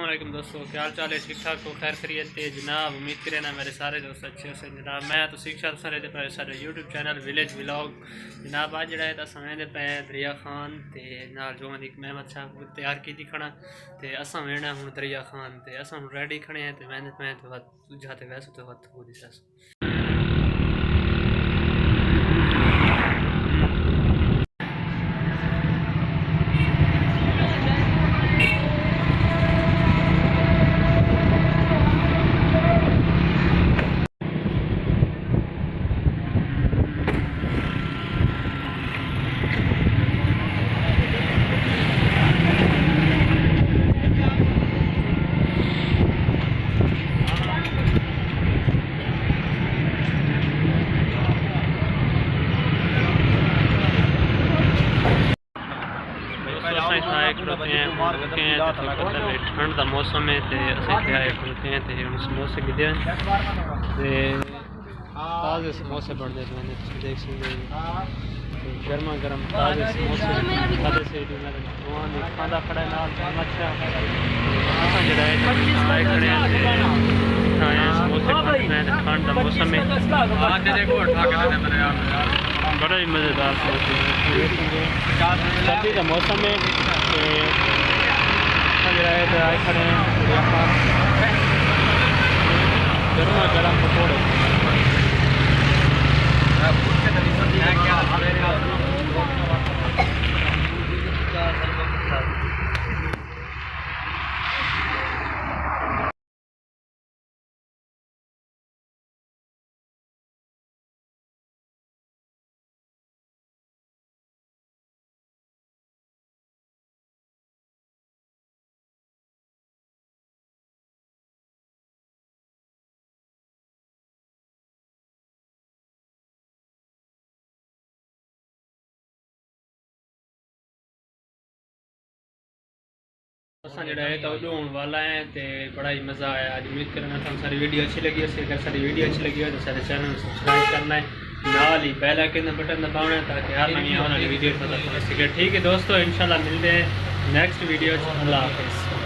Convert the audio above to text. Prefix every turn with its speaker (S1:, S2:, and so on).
S1: अस्सलाम दोस्तों, क्या हाल चाल है? ठीक ठाक हो? खैर खैरियत है जनाब। उम्मीद करें ना मेरे सारे दोस्त अच्छे से जनाब। मैं तो शिक्षा रहते पे सारे यूट्यूब चैनल विलेज व्लॉग जनाब। अज जरा है समय पे दरिया खान ते नाल जो एक मेहमद साहब तैयार की खड़ा ते असा वेना हूँ दरिया खान ते असा रेडी खड़े हैं तो मैं तो जाते वैसे तो हथ हो दी ठंड का मौसम है समोसे गिदे ताज़े समोसे बनते हैं देख सकते गर्मा गर्म ताज़े समोसे खाते से खादा खड़ा अच्छा ठंड का मौसम है बड़ा ही मज़ेदार सर्दी का मौसम है खड़े गर्मा गर्म पकौड़े जो होने वाला है तो बड़ा ही मज़ा आया। आज उम्मीद करना था सारी वीडियो अच्छी लगी है। अगर सारी वीडियो अच्छी लगी हो तो सारे चैनल सब्सक्राइब करना है, नाल ही बेल आइकन बटन दबाना है ताकि हर नई आने वाली वीडियो पता चल सके। ठीक है दोस्तों, इंशाल्लाह मिलते हैं नेक्स्ट वीडियो। अल्लाह हाफिज़।